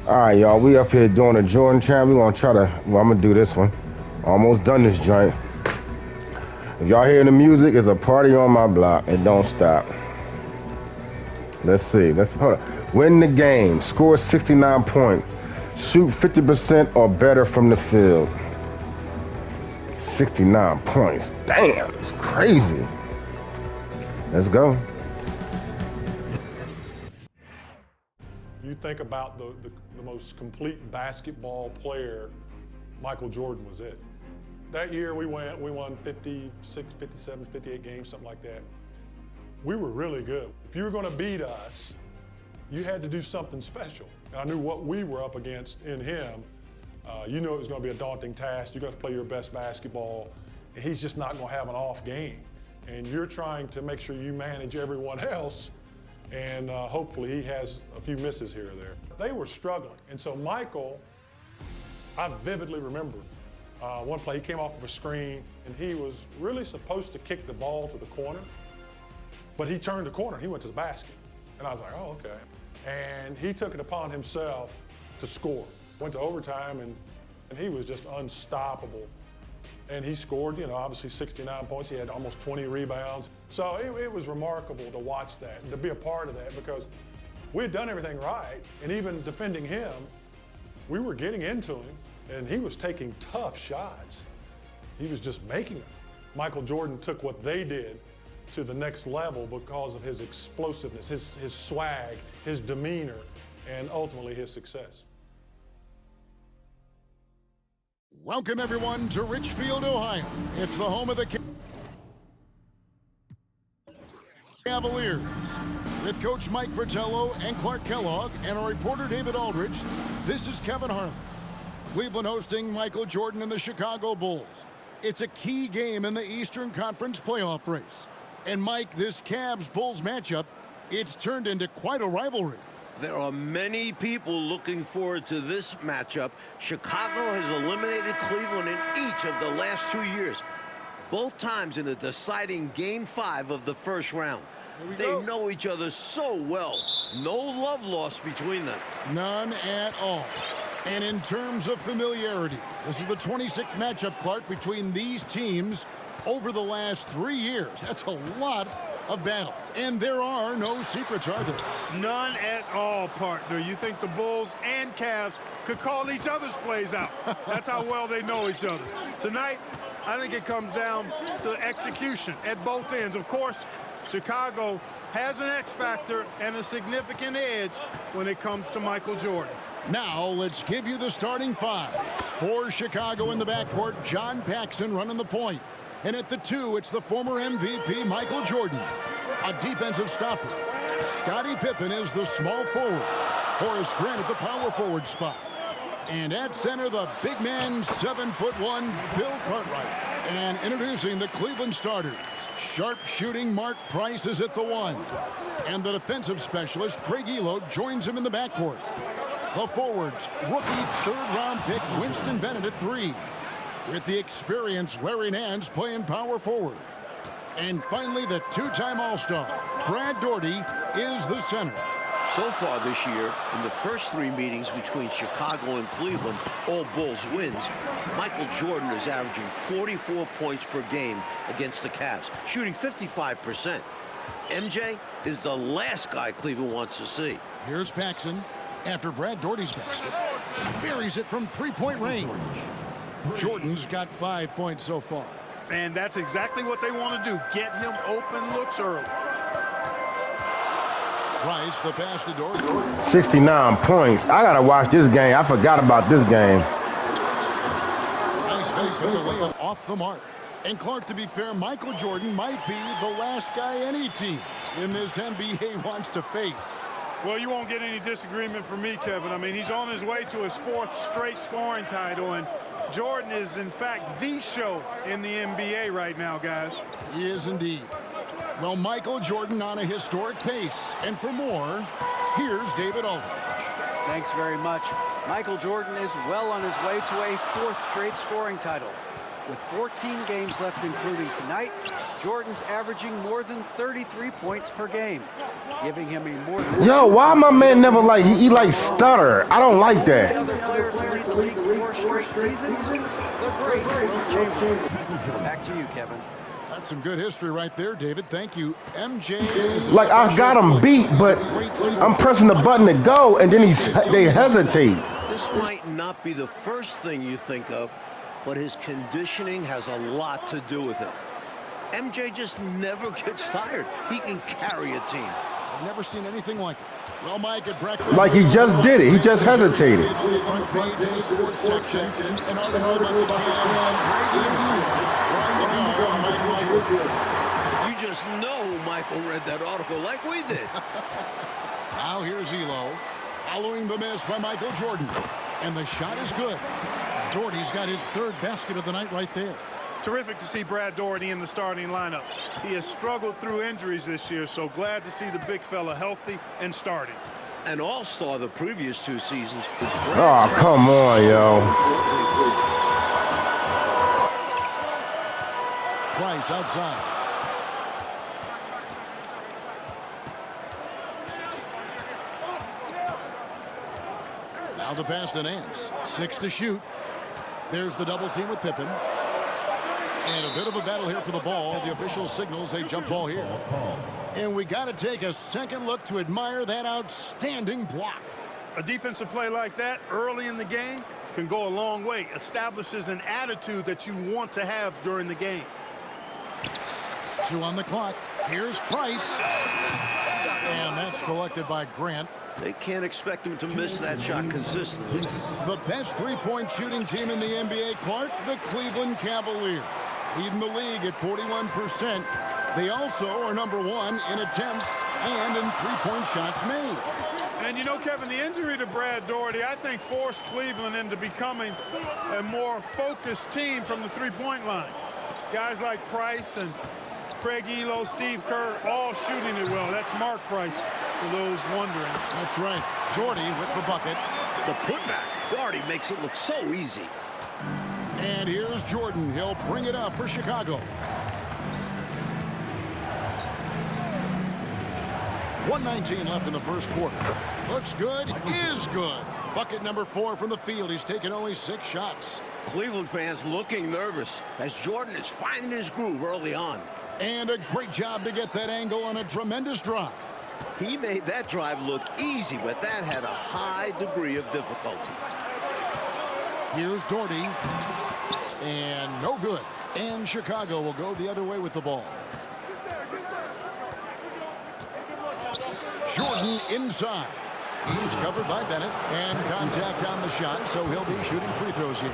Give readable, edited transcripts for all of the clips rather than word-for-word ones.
All right, y'all, we up here doing a Jordan chant. We're gonna try to, well, I'm gonna do this one. Almost done this joint. If y'all hear the music, it's a party on my block. It don't stop. Let's see, hold on. Win the game, score 69 points, shoot 50% or better from the field. 69 points, damn, it's crazy. Let's go. You think about the most complete basketball player, Michael Jordan was it. That year we won 56, 57, 58 games, something like that. We were really good. If you were going to beat us, you had to do something special. And I knew what we were up against in him. You knew it was going to be a daunting task. You're going to play your best basketball. And he's just not going to have an off game. And you're trying to make sure you manage everyone else. And hopefully he has a few misses here or there. They were struggling. And so Michael, I vividly remember one play, he came off of a screen and he was really supposed to kick the ball to the corner, but he turned the corner and he went to the basket. And I was like, oh, okay. And he took it upon himself to score. Went to overtime and he was just unstoppable. And he scored, obviously 69 points. He had almost 20 rebounds. So it was remarkable to watch that and to be a part of that because we had done everything right. And even defending him, we were getting into him and he was taking tough shots. He was just making them. Michael Jordan took what they did to the next level because of his explosiveness, his swag, his demeanor, and ultimately his success. Welcome, everyone, to Richfield, Ohio. It's the home of the Cavaliers. With Coach Mike Fratello and Clark Kellogg and our reporter David Aldridge, this is Kevin Harlan. Cleveland hosting Michael Jordan and the Chicago Bulls. It's a key game in the Eastern Conference playoff race. And Mike, this Cavs-Bulls matchup, it's turned into quite a rivalry. There are many people looking forward to this matchup. Chicago has eliminated Cleveland in each of the last 2 years, both times in the deciding Game 5 of the first round. They know each other so well. No love lost between them. None at all. And in terms of familiarity, this is the 26th matchup, Clark, between these teams over the last 3 years. That's a lot of battles. And there are no secrets, are there? None at all, partner. You think the Bulls and Cavs could call each other's plays out. That's how well they know each other. Tonight, I think it comes down to execution at both ends. Of course, Chicago has an X factor and a significant edge when it comes to Michael Jordan. Now, let's give you the starting five. For Chicago in the backcourt, John Paxson running the point. And at the 2, it's the former MVP, Michael Jordan. A defensive stopper. Scottie Pippen is the small forward. Horace Grant at the power forward spot. And at center, the big man, 7'1", Bill Cartwright. And introducing the Cleveland starters. Sharp-shooting Mark Price is at the 1. And the defensive specialist, Craig Elo, joins him in the backcourt. The forwards, rookie third-round pick Winston Bennett at 3. With the experienced Larry Nance playing power forward. And finally, the two-time All-Star, Brad Daugherty, is the center. So far this year, in the first 3 meetings between Chicago and Cleveland, all Bulls wins, Michael Jordan is averaging 44 points per game against the Cavs, shooting 55%. MJ is the last guy Cleveland wants to see. Here's Paxson after Brad Daugherty's basket. Buries it from three-point range. Jordan's got 5 points so far. And that's exactly what they want to do. Get him open looks early. Price, the pass to Daugherty. 69 points. I gotta watch this game. I forgot about this game. Price fakes the layup off the mark. And Clark, to be fair, Michael Jordan might be the last guy any team in this NBA wants to face. Well, you won't get any disagreement from me, Kevin. I mean, he's on his way to his 4th straight scoring title, and Jordan is, in fact, the show in the NBA right now, guys. He is indeed. Well, Michael Jordan on a historic pace. And for more, here's David Aldridge. Thanks very much. Michael Jordan is well on his way to a 4th straight scoring title. With 14 games left, including tonight, Jordan's averaging more than 33 points per game, giving him a more than... Yo, why my man never like, he like stutter? I don't like that. The other player to lead the league 4 straight seasons, the great Wilt Chamberlain. Back to you, Kevin. That's some good history right there, David. Thank you. MJ is Like, I got him beat, but I'm pressing the button to go, and then they hesitate. This might not be the first thing you think of, but his conditioning has a lot to do with it. MJ just never gets tired. He can carry a team. I've never seen anything like it. Well, Mike, at breakfast... Like he just did it. He just hesitated. Front page of the sports section. An article about the You just know Michael read that article like we did. Now here's Elo, following the miss by Michael Jordan. And the shot is good. Doherty's got his 3rd basket of the night right there. Terrific to see Brad Doherty in the starting lineup. He has struggled through injuries this year, so glad to see the big fella healthy and starting. An all-star the previous 2 seasons. Oh, come on, yo. Price outside. Now the pass to Nance. 6 to shoot. There's the double team with Pippen. And a bit of a battle here for the ball. The official signals a jump ball here. And we got to take a second look to admire that outstanding block. A defensive play like that early in the game can go a long way. Establishes an attitude that you want to have during the game. 2 on the clock. Here's Price. And that's collected by Grant. They can't expect him to miss that shot consistently. The best 3-point shooting team in the NBA, Clark, the Cleveland Cavaliers. Leading the league at 41%. They also are number 1 in attempts and in 3-point shots made. And you know, Kevin, the injury to Brad Doherty, I think, forced Cleveland into becoming a more focused team from the 3-point line. Guys like Price and Craig Elo, Steve Kerr, all shooting it well. That's Mark Price, for those wondering. That's right. Doherty with the bucket. The putback. Doherty makes it look so easy. And here's Jordan. He'll bring it up for Chicago. 1:19 left in the first quarter. Looks good, is good. Bucket number 4 from the field. He's taken only 6 shots. Cleveland fans looking nervous as Jordan is finding his groove early on. And a great job to get that angle on a tremendous drive. He made that drive look easy, but that had a high degree of difficulty. Here's Doherty. And no good. And Chicago will go the other way with the ball. Jordan inside. He's covered by Bennett. And contact on the shot, so he'll be shooting free throws here.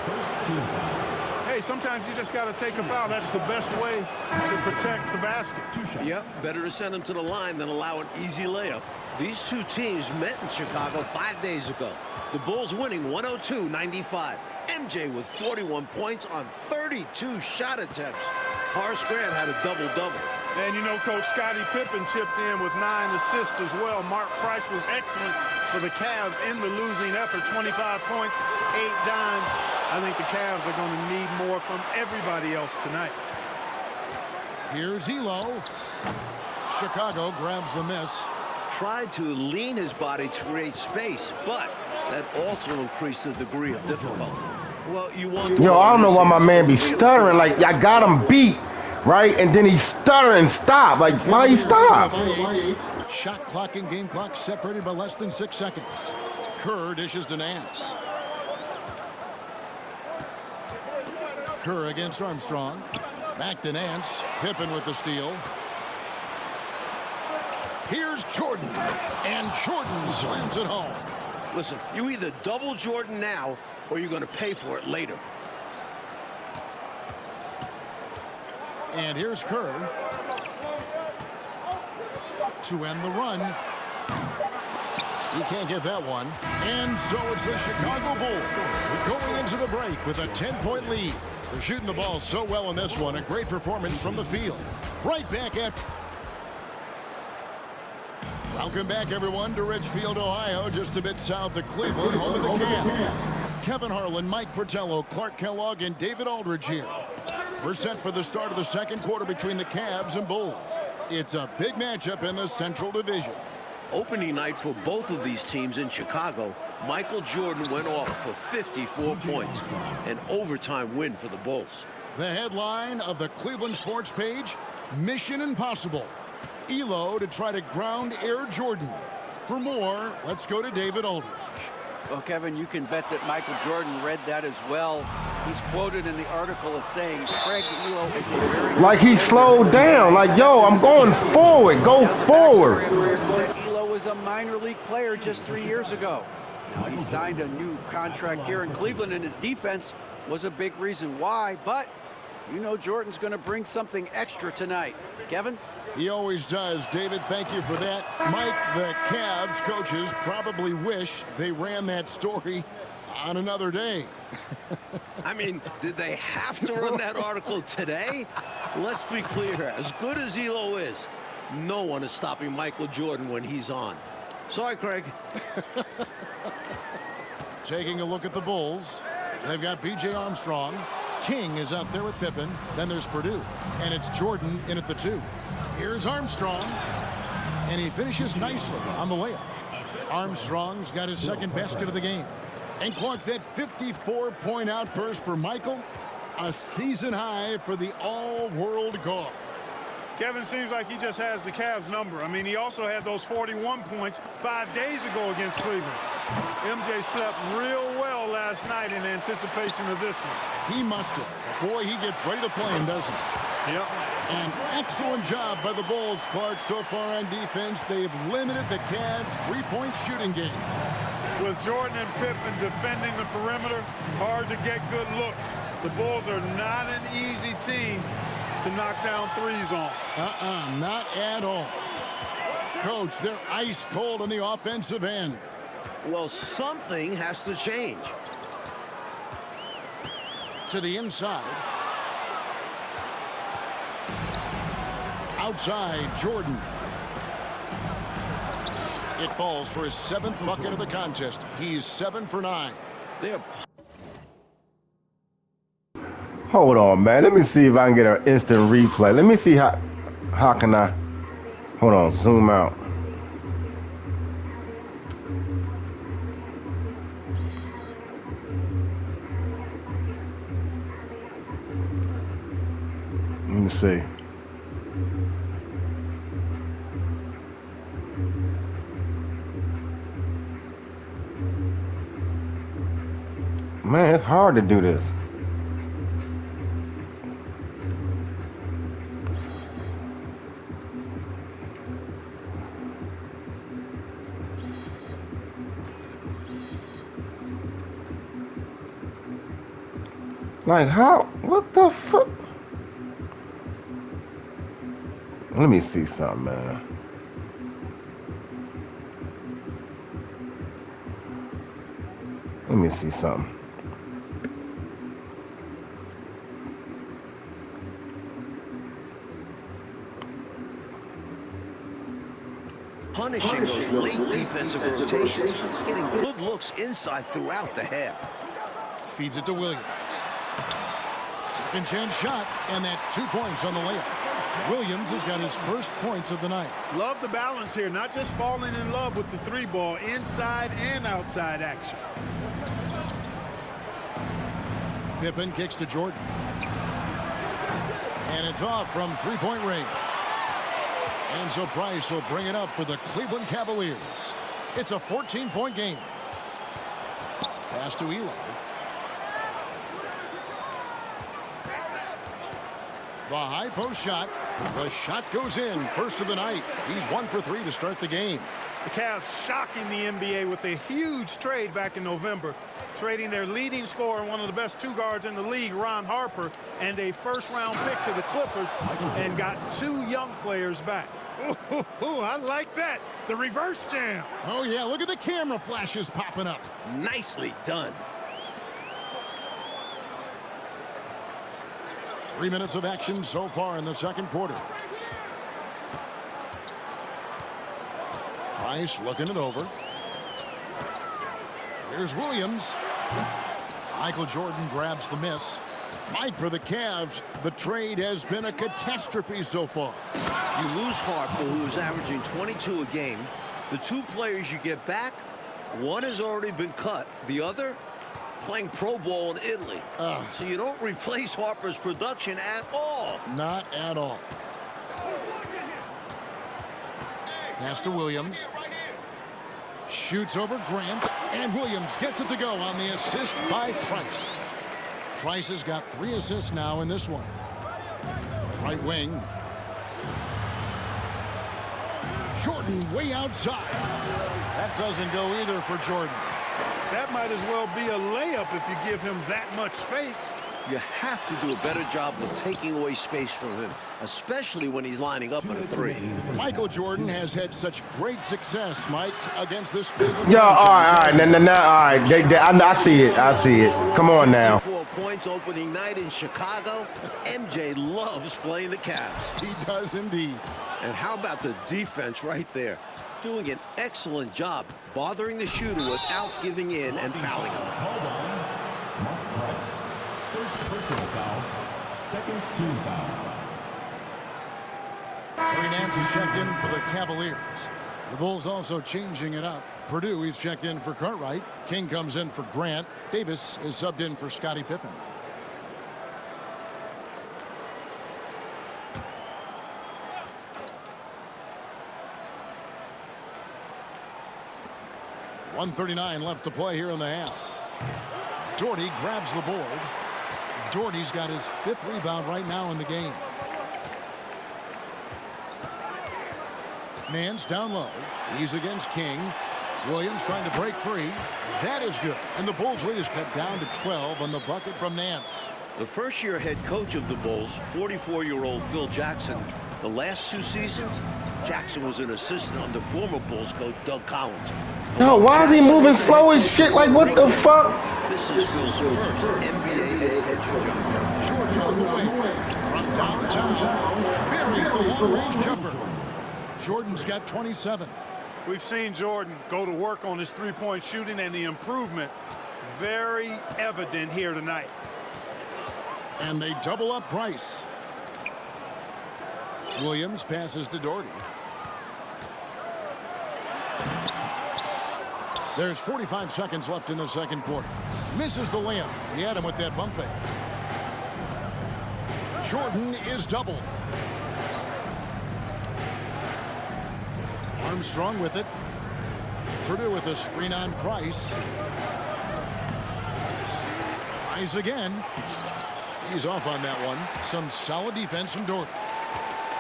Hey, sometimes you just got to take a foul. That's the best way to protect the basket. Yep, better to send him to the line than allow an easy layup. These 2 teams met in Chicago 5 days ago. The Bulls winning 102-95. MJ with 41 points on 32 shot attempts. Horace Grant had a double-double. And you know, Coach, Scottie Pippen chipped in with 9 assists as well. Mark Price was excellent for the Cavs in the losing effort. 25 points, 8 dimes. I think the Cavs are going to need more from everybody else tonight. Here's Elo. Chicago grabs the miss. Tried to lean his body to create space, but that also increased the degree of difficulty. Well, you want... Yo, I don't know why my man be stuttering. Like, I got him beat, right? And then he stutter and stop. Like, why he stop? Shot clock and game clock separated by less than 6 seconds. Kerr dishes to Nance. Kerr against Armstrong. Back to Nance. Pippen with the steal. Here's Jordan. And Jordan slams it home. Listen, you either double Jordan now or you're going to pay for it later. And here's Kerr to end the run. He can't get that one. And so it's the Chicago Bulls going into the break with a 10-point lead. They're shooting the ball so well in this one. A great performance from the field. Right back at... Welcome back, everyone, to Richfield, Ohio, just a bit south of Cleveland, home of the Cavs. Kevin Harlan, Mike Fratello, Clark Kellogg, and David Aldridge here. We're set for the start of the second quarter between the Cavs and Bulls. It's a big matchup in the Central Division. Opening night for both of these teams in Chicago, Michael Jordan went off for 54 points, an overtime win for the Bulls. The headline of the Cleveland Sports page, Mission Impossible. Elo to try to ground Air Jordan. For more, let's go to David Aldridge. Well, Kevin, you can bet that Michael Jordan read that as well. He's quoted in the article as saying, Craig Elo is a very... Like he slowed down. Like, yo, I'm going forward. Go forward. Elo was a minor league player just 3 years ago. Now, he signed a new contract here in Cleveland, and his defense was a big reason why. But you know Jordan's going to bring something extra tonight. Kevin? He always does. David, thank you for that. Mike, the Cavs coaches probably wish they ran that story on another day. I mean, did they have to run that article today? Let's be clear. As good as Elo is, no one is stopping Michael Jordan when he's on. Sorry, Craig. Taking a look at the Bulls. They've got B.J. Armstrong. King is out there with Pippen. Then there's Purdue. And it's Jordan in at the 2. Here's Armstrong. And he finishes nicely on the layup. Armstrong's got his second basket of the game. And Clark, that 54-point outburst for Michael, a season high for the all-world guard. Kevin seems like he just has the Cavs number. I mean, he also had those 41 points 5 days ago against Cleveland. MJ slept real well last night in anticipation of this one. He must have. Boy, he gets ready to play him, doesn't he? Yep. An excellent job by the Bulls, Clark, so far on defense. They've limited the Cavs' three-point shooting game. With Jordan and Pippen defending the perimeter, hard to get good looks. The Bulls are not an easy team to knock down threes on. Not at all. Coach, they're ice cold on the offensive end. Well, something has to change. To the inside. Outside, Jordan. It falls for his 7th bucket of the contest. He's 7 for 9. They're Hold on, man. Let me see if I can get an instant replay. Let me see how can I, hold on, zoom out. Let me see. Man, it's hard to do this. Like how? What the fuck? Let me see something, man. Let me see something. punishing those late defensive rotations, getting good looks inside throughout the half. Feeds it to Williams. Second chance shot, and that's 2 points on the layup. Williams has got his first points of the night. Love the balance here, not just falling in love with the three ball, inside and outside action. Pippen kicks to Jordan. And it's off from three-point range. And so Price will bring it up for the Cleveland Cavaliers. It's a 14-point game. Pass to Elo. The high post shot. The shot goes in. First of the night. He's 1 for 3 to start the game. The Cavs shocking the NBA with a huge trade back in November, trading their leading scorer and one of the best two guards in the league, Ron Harper, and a first-round pick to the Clippers, and got 2 young players back. Ooh, I like that. The reverse jam. Oh, yeah, look at the camera flashes popping up. Nicely done. 3 minutes of action so far in the second quarter. Price looking it over. Here's Williams. Michael Jordan grabs the miss. Mike, for the Cavs, the trade has been a catastrophe so far. You lose Harper, who is averaging 22 a game. The two players you get back, one has already been cut. The other, playing pro ball in Italy. So you don't replace Harper's production at all. Not at all. Pass to Williams. Shoots over Grant. And Williams gets it to go on the assist by Price. Price has got 3 assists now in this one. Right wing. Jordan way outside. That doesn't go either for Jordan. That might as well be a layup if you give him that much space. You have to do a better job of taking away space from him, especially when he's lining up in a 3. Michael Jordan has had such great success, Mike, against this. Yo, all right, I see it. I see it. Come on now. 4 points opening night in Chicago. MJ loves playing the Cavs. He does indeed. And how about the defense right there? Doing an excellent job bothering the shooter without giving in and fouling him. Hold on. Mark Price. First personal foul. Second team foul. Larry Nance is checked in for the Cavaliers. The Bulls also changing it up. Purdue, he's checked in for Cartwright. King comes in for Grant. Davis is subbed in for Scottie Pippen. .139 left to play here in the half. Doherty grabs the board. Doherty's got his 5th rebound right now in the game. Nance down low. He's against King. Williams trying to break free. That is good. And the Bulls lead is cut down to 12 on the bucket from Nance. The first-year head coach of the Bulls, 44-year-old Phil Jackson, the last 2 seasons, Jackson was an assistant under former Bulls coach Doug Collins. Yo, why is he moving slow as shit? Like, what the fuck? This is Phil's first NBA head coaching job. Jordan on the way. From downtown. Buries the long-range jumper. Jordan's got 27. We've seen Jordan go to work on his three-point shooting, and the improvement very evident here tonight. And they double up Price. Williams passes to Doherty. There's 45 seconds left in the second quarter. Misses the layup. He had him with that bump fake. Jordan is doubled. Armstrong with it. Purdue with a screen on Price. Tries again. He's off on that one. Some solid defense from Doherty.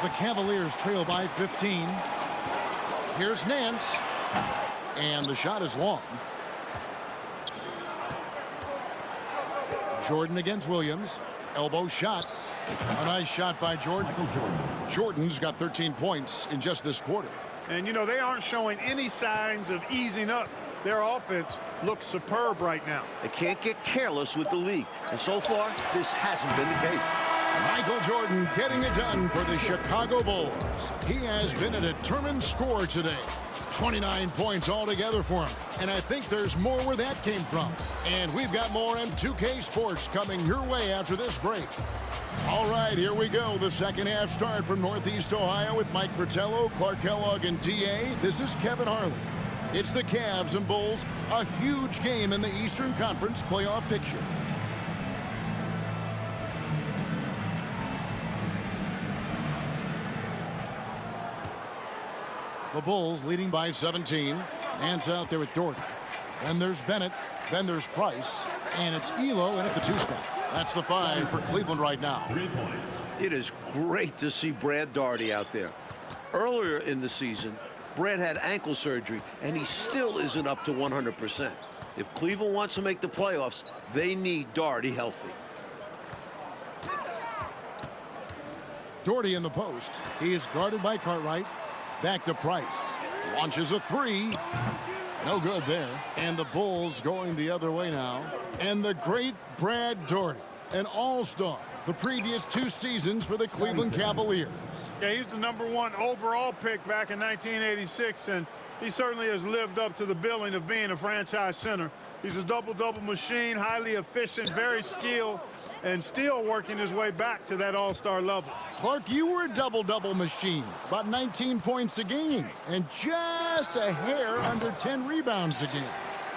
The Cavaliers trail by 15. Here's Nance. And the shot is long. Jordan against Williams. Elbow shot. A nice shot by Jordan. Jordan's got 13 points in just this quarter. And, you know, they aren't showing any signs of easing up. Their offense looks superb right now. They can't get careless with the league. And so far, this hasn't been the case. Michael Jordan getting it done for the Chicago Bulls. He has been a determined scorer today. 29 points altogether for him. And I think there's more where that came from. And we've got more M2K Sports coming your way after this break. All right, here we go. The second half start from Northeast Ohio with Mike Fratello, Clark Kellogg, and DA. This is Kevin Harlan. It's the Cavs and Bulls, a huge game in the Eastern Conference playoff picture. The Bulls leading by 17. Nance out there with Doherty. Then there's Bennett. Then there's Price. And it's Elo in at the 2 spot. That's the 5 for Cleveland right now. 3 points. It is great to see Brad Daugherty out there. Earlier in the season, Brad had ankle surgery, and he still isn't up to 100%. If Cleveland wants to make the playoffs, they need Daugherty healthy. Doherty in the post. He is guarded by Cartwright. Back to Price. Launches a 3. No good there. And the Bulls going the other way now. And the great Brad Daugherty, an all-star the previous 2 seasons for the Cleveland Cavaliers. Yeah, he's the #1 overall pick back in 1986, and He certainly has lived up to the billing of being a franchise center. He's a double-double machine, highly efficient, very skilled, and still working his way back to that all-star level. Clark, you were a double-double machine, about 19 points a game, and just a hair under 10 rebounds a game.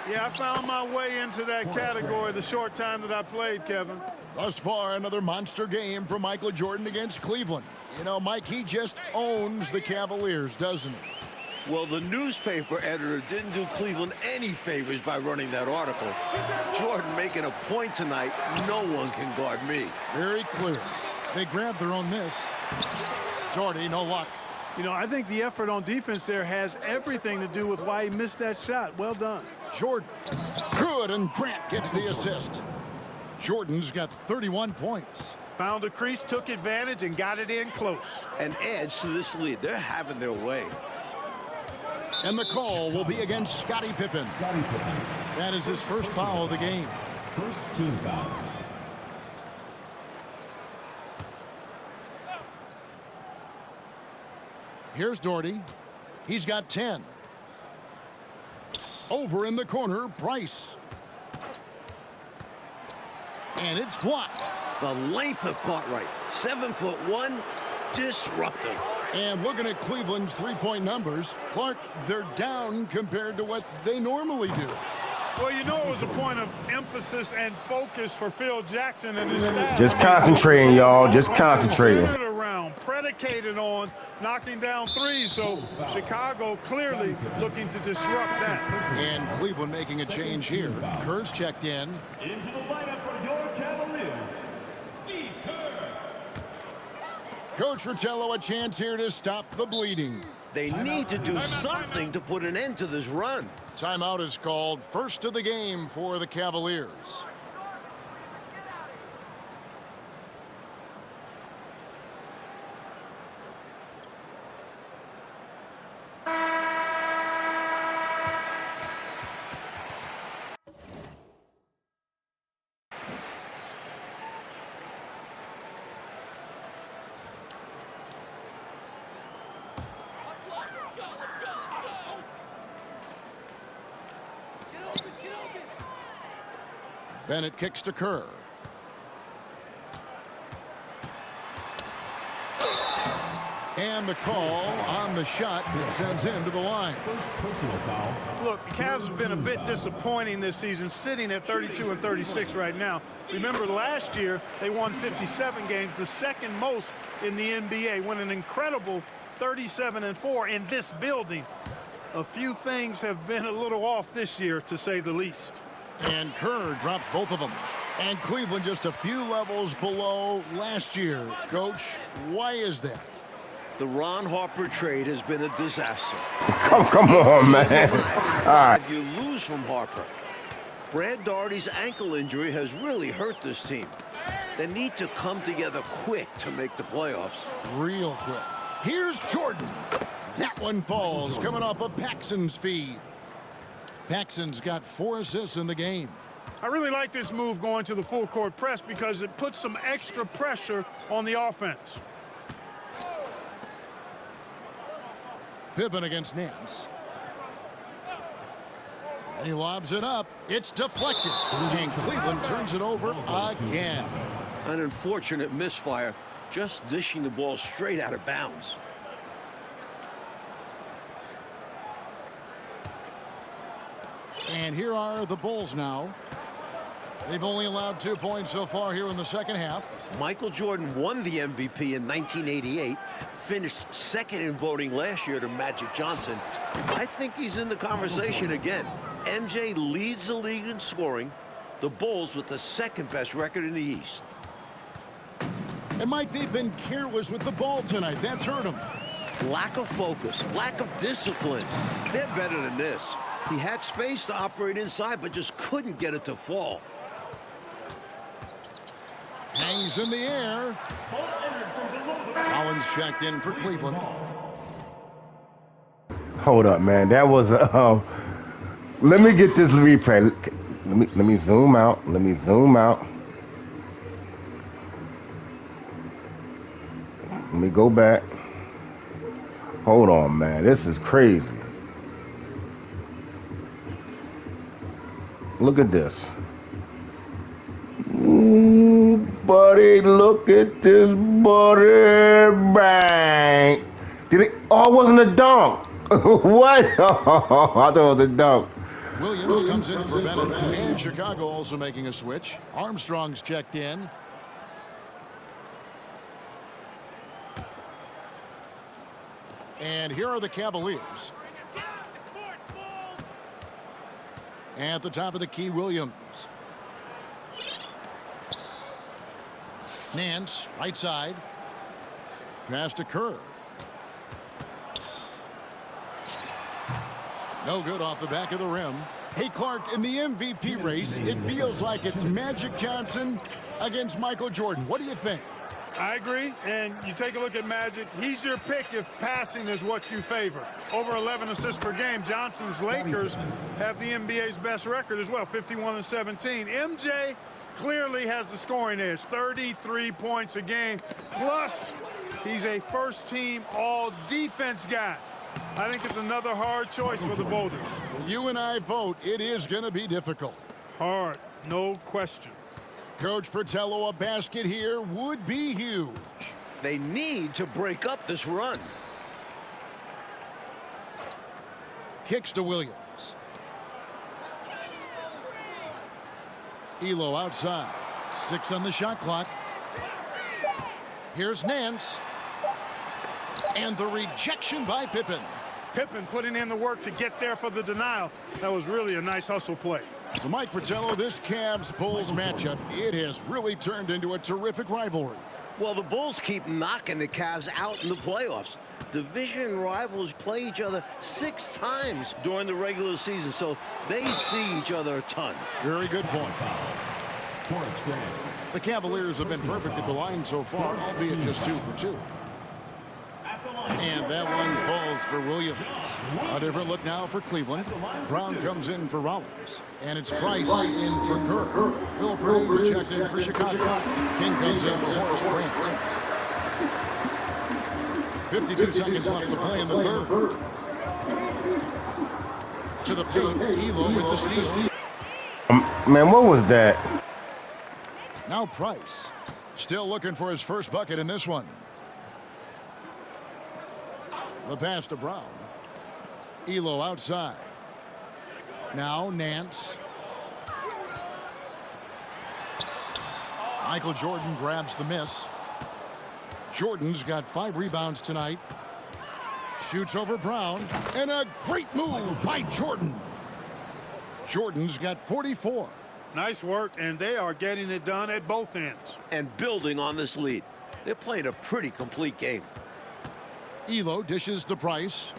Yeah, I found my way into that category the short time that I played, Kevin. Thus far, another monster game for Michael Jordan against Cleveland. You know, Mike, he just owns the Cavaliers, doesn't he? Well, the newspaper editor didn't do Cleveland any favors by running that article. Jordan making a point tonight, no one can guard me. Very clear. They grabbed their own miss. Jordy, no luck. You know, I think the effort on defense there has everything to do with why he missed that shot. Well done. Jordan. Good, and Grant gets the assist. Jordan's got 31 points. Found the crease, took advantage, and got it in close. An edge to this lead. They're having their way. And the call will be against Scottie Pippen. That is his first foul of the game. First team foul. Here's Doherty. He's got 10. Over in the corner, Price. And it's blocked. The length of Cartwright. 7'1", disruptive. And looking at Cleveland's three-point numbers, Clark, they're down compared to what they normally do. Well, you know it was a point of emphasis and focus for Phil Jackson and his staff. Just concentrating, y'all. Just concentrating. Centered around, predicated on knocking down threes. So Chicago clearly looking to disrupt that. And Cleveland making a change here. Kerr's checked in. Into the lineup for your Cavaliers, Steve Kerr. Coach Fratello a chance here to stop the bleeding. They need to do something to put an end to this run. Timeout is called. First of the game for the Cavaliers. Bennett kicks to Kerr. And the call on the shot that sends him to the line. First personal foul. Look, the Cavs have been a bit disappointing this season, sitting at 32 and 36 right now. Remember, last year they won 57 games, the second most in the NBA, won an incredible 37-4 in this building. A few things have been a little off this year, to say the least. And Kerr drops both of them. And Cleveland just a few levels below last year. Coach, why is that? The Ron Harper trade has been a disaster. Come on, man. All right. You lose from Harper. Brad Daugherty's ankle injury has really hurt this team. They need to come together quick to make the playoffs. Real quick. Here's Jordan. That one falls, coming off of Paxson's feed. Paxson's got 4 assists in the game. I really like this move going to the full court press because it puts some extra pressure on the offense. Pippen against Nance. He lobs it up. It's deflected. And Cleveland turns it over again. An unfortunate misfire, just dishing the ball straight out of bounds. And here are the Bulls now. They've only allowed 2 points so far here in the second half. Michael Jordan won the MVP in 1988, finished second in voting last year to Magic Johnson. I think he's in the conversation again. MJ leads the league in scoring. The Bulls with the second best record in the East. And Mike, they've been careless with the ball tonight. That's hurt them. Lack of focus, lack of discipline. They're better than this. He had space to operate inside, but just couldn't get it to fall. Hangs in the air. Collins checked in for Cleveland. Hold up, man. That was a. Let me get this replay. Let me zoom out. Let me zoom out. Let me go back. Hold on, man. This is crazy. Look at this. Ooh, buddy, look at this, buddy. Bang. Did it? Oh, it wasn't a dunk. What? Oh, I thought it was a dunk. Williams comes in for Bennett. And Chicago also making a switch. Armstrong's checked in. And here are the Cavaliers. At the top of the key, Williams. Nance, right side. Pass to Kerr. No good off the back of the rim. Hey, Clark, in the MVP race, it feels like it's Magic Johnson against Michael Jordan. What do you think? I agree, and you take a look at Magic, he's your pick if passing is what you favor. Over 11 assists per game. Johnson's Lakers have the NBA's best record as well, 51-17. MJ clearly has the scoring edge, 33 points a game. Plus, he's a first-team all-defense guy. I think it's another hard choice for the voters. You and I vote it is going to be difficult. Hard, no question. Coach Fratello, a basket here would be huge. They need to break up this run. Kicks to Williams. Elo outside. 6 on the shot clock. Here's Nance. And the rejection by Pippen. Pippen putting in the work to get there for the denial. That was really a nice hustle play. So, Mike Fratello, this Cavs-Bulls matchup, it has really turned into a terrific rivalry. Well, the Bulls keep knocking the Cavs out in the playoffs. Division rivals play each other 6 times during the regular season, so they see each other a ton. Very good point. Horace Grant. The Cavaliers have been perfect at the line so far, albeit just 2 for 2. And that one falls for Williams. A different look now for Cleveland. Brown comes in for Rollins. And it's Price in for Kerr. Bill Purdy's checked in for Chicago. King comes in for Horace Grant. 52 seconds left to play in the third. To the paint, Elo with the steal. Man, what was that? Now Price. Still looking for his first bucket in this one. The pass to Brown. Elo outside. Now Nance. Michael Jordan grabs the miss. Jordan's got 5 rebounds tonight. Shoots over Brown. And a great move by Jordan. Jordan's got 44. Nice work, and they are getting it done at both ends. And building on this lead. They're playing a pretty complete game. Elo dishes to Price.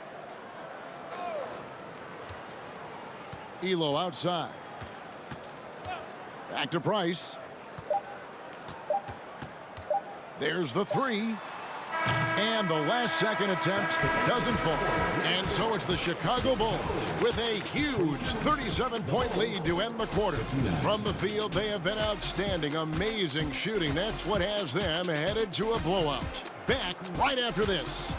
Elo outside. Back to Price. There's the 3. And the last second attempt doesn't fall. And so it's the Chicago Bulls with a huge 37-point lead to end the quarter. From the field, they have been outstanding. Amazing shooting. That's what has them headed to a blowout. Back right after this.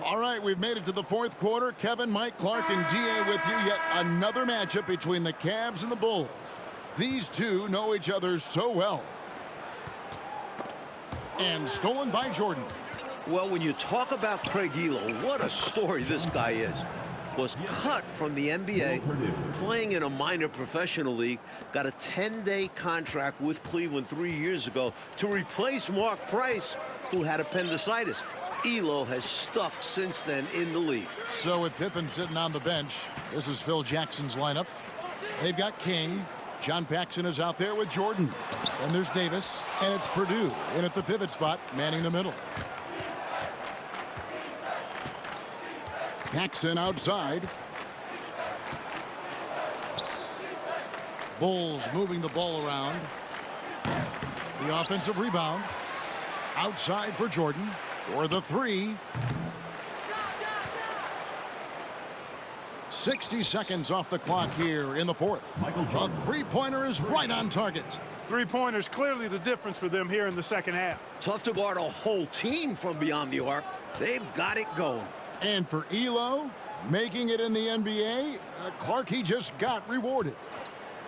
All right, we've made it to the 4th quarter. Kevin, Mike, Clark, and DA with you. Yet another matchup between the Cavs and the Bulls. These two know each other so well. And stolen by Jordan. Well, when you talk about Craig Elo, what a story this guy is. Was cut from the NBA, playing in a minor professional league, got a 10-day contract with Cleveland 3 years ago to replace Mark Price, who had appendicitis. Elo has stuck since then in the league. So with Pippen sitting on the bench, this is Phil Jackson's lineup. They've got King. John Paxson is out there with Jordan. And there's Davis. And it's Purdue in at the pivot spot, manning the middle. Paxson outside. Bulls moving the ball around. The offensive rebound. Outside for Jordan. For the 3. 60 seconds off the clock here in the 4th. A 3-pointer is right on target. Three-pointers clearly the difference for them here in the second half. Tough to guard a whole team from beyond the arc. They've got it going. And for Elo, making it in the NBA, Clark, he just got rewarded.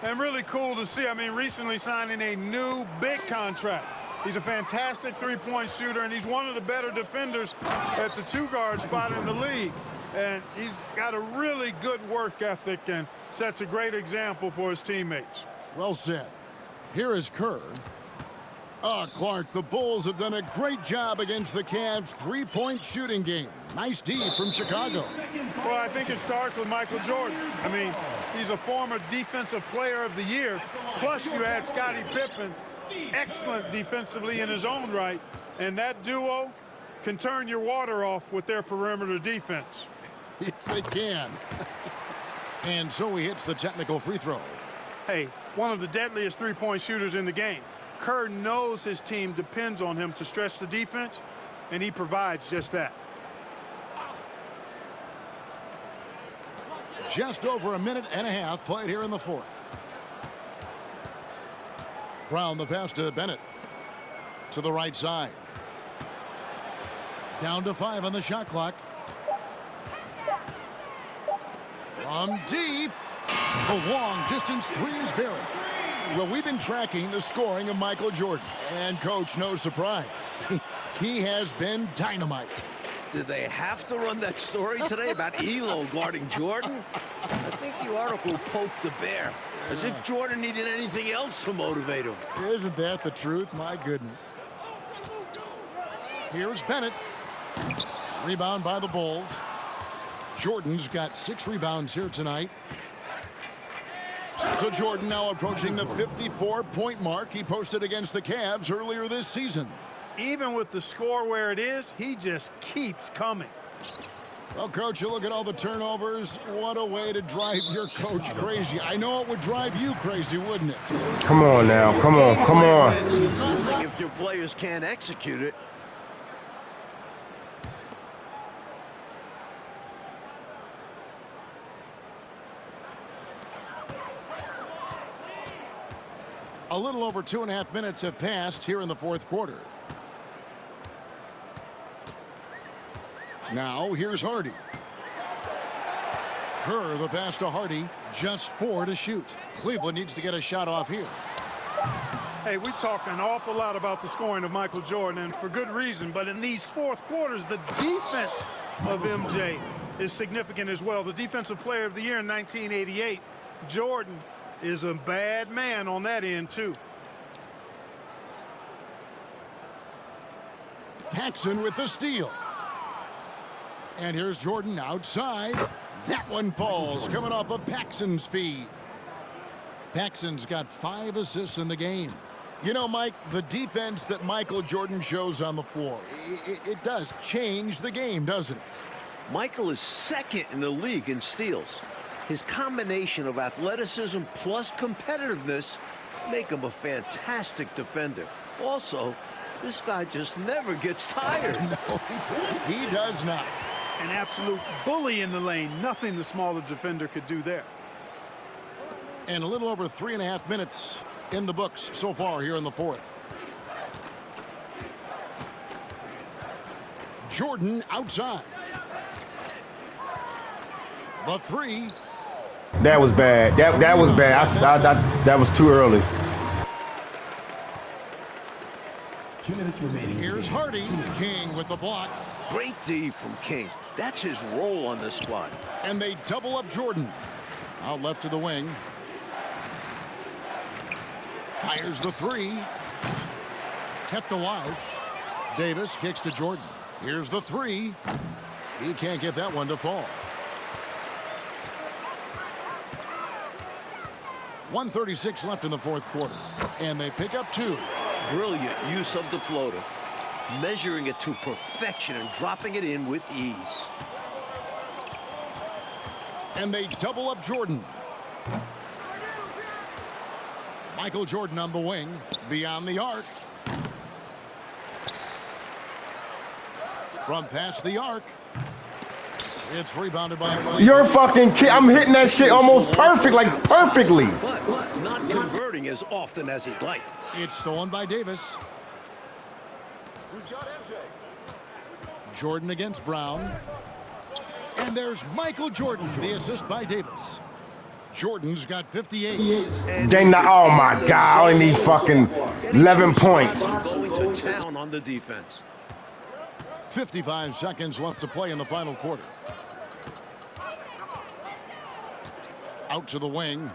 And really cool to see. I mean, recently signing a new big contract. He's a fantastic three-point shooter, and he's one of the better defenders at the two-guard spot in the league. And he's got a really good work ethic and sets a great example for his teammates. Well said. Here is Kerr. Clark, the Bulls have done a great job against the Cavs' three-point shooting game. Nice D from Chicago. Well, I think it starts with Michael Jordan. I mean, he's a former Defensive Player of the Year. Plus, you had Scottie Pippen, excellent defensively in his own right. And that duo can turn your water off with their perimeter defense. Yes, they can. And so he hits the technical free throw. Hey, one of the deadliest three-point shooters in the game. Kerr knows his team depends on him to stretch the defense, and he provides just that. Just over a minute and a half played here in the fourth. Brown the pass to Bennett. To the right side. Down to 5 on the shot clock. From deep. The long distance three is buried. Well, we've been tracking the scoring of Michael Jordan. And, Coach, no surprise. He has been dynamite. Did they have to run that story today about Elo guarding Jordan? I think the article poked the bear, as if Jordan needed anything else to motivate him. Isn't that the truth? My goodness. Here's Bennett. Rebound by the Bulls. Jordan's got 6 rebounds here tonight. So Jordan now approaching the 54-point mark he posted against the Cavs earlier this season. Even with the score where it is, he just keeps coming. Well, Coach, you look at all the turnovers. What a way to drive your coach crazy. I know it would drive you crazy, wouldn't it? Come on now. Come on. Come on. If your players can't execute it. A little over 2.5 minutes have passed here in the fourth quarter. Now here's Hardy. Kerr the pass to Hardy. Just 4 to shoot. Cleveland needs to get a shot off here. Hey, we talk an awful lot about the scoring of Michael Jordan, and for good reason. But in these fourth quarters, the defense of MJ is significant as well. The Defensive Player of the Year in 1988, Jordan is a bad man on that end, too. Paxson with the steal. And here's Jordan outside. That one falls, coming off of Paxson's feed. Paxson's got 5 assists in the game. You know, Mike, the defense that Michael Jordan shows on the floor, it does change the game, doesn't it? Michael is second in the league in steals. His combination of athleticism plus competitiveness make him a fantastic defender. Also, this guy just never gets tired. No, he does not. An absolute bully in the lane. Nothing the smaller defender could do there. And a little over 3.5 minutes in the books so far here in the fourth. Jordan outside. The 3. That was bad. That was bad. That was too early. 2 minutes remaining. Here's Hardy. King with the block. Great D from King. That's his role on this spot. And they double up Jordan. Out left to the wing. Fires the 3. Kept alive. Davis kicks to Jordan. Here's the 3. He can't get that one to fall. 1:36 left in the fourth quarter. And they pick up 2. Brilliant use of the floater. Measuring it to perfection and dropping it in with ease. And they double up Jordan. Michael Jordan on the wing. Beyond the arc. From past the arc. It's rebounded by... You're fucking kid. I'm hitting that shit almost perfect, like perfectly. But not converting. converting as often as he'd like. It's stolen by Davis. Jordan against Brown. And there's Michael Jordan, the assist by Davis. Jordan's got 58. They not, oh my God, I need fucking 11 points. Going to town on the defense. 55 seconds left to play in the final quarter. Out to the wing.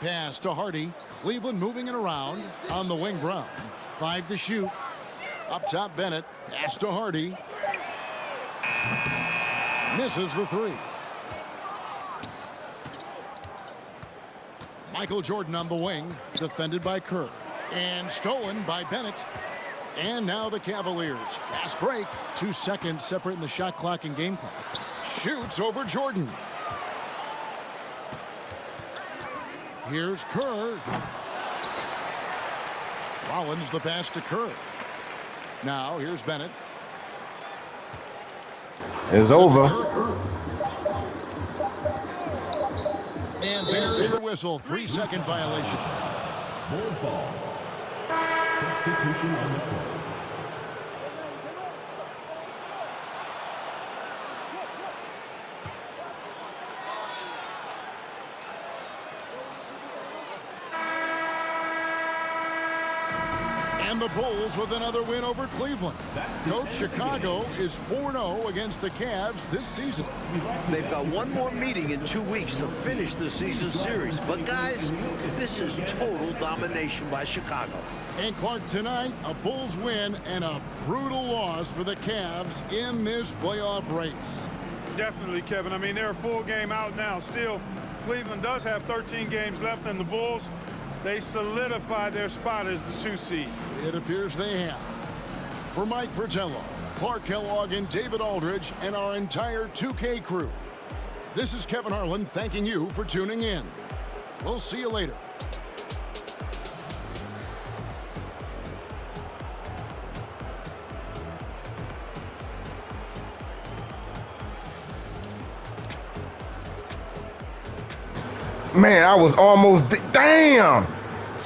Pass to Hardy. Cleveland moving it around. On the wing, Brown. 5 to shoot. Up top, Bennett. Pass to Hardy. Misses the 3. Michael Jordan on the wing. Defended by Kerr. And stolen by Bennett. And now the Cavaliers. Fast break. 2 seconds separating the shot clock and game clock. Shoots over Jordan. Here's Kerr. Rollins the pass to Kerr. Now here's Bennett. It's over. And there's the whistle. 3-second violation. Bulls ball. Substitution on the court. And the Bulls with another win over Cleveland. Coach Chicago is 4-0 against the Cavs this season. They've got one more meeting in 2 weeks to finish the season series. But, guys, this is total domination by Chicago. And Clark, tonight, a Bulls win and a brutal loss for the Cavs in this playoff race. Definitely, Kevin. I mean, they're a full game out now. Still, Cleveland does have 13 games left, and the Bulls, they solidify their spot as the 2 seed. It appears they have. For Mike Fratello, Clark Kellogg, and David Aldridge, and our entire 2K crew, this is Kevin Harlan thanking you for tuning in. We'll see you later. Man, I was almost, damn.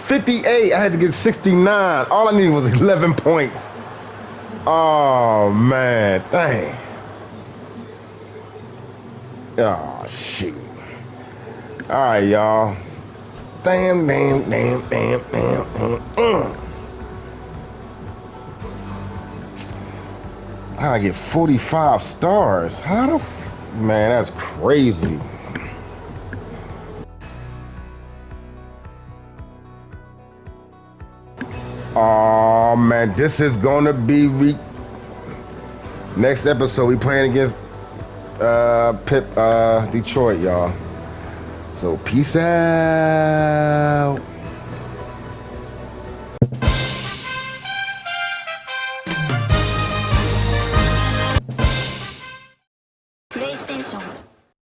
58, I had to get 69. All I needed was 11 points. Oh, man, dang. Oh, shit. All right, y'all. Damn. I get 45 stars. How the man, that's crazy. Oh man, this is gonna be next episode. We playing against Detroit, y'all. So peace out. PlayStation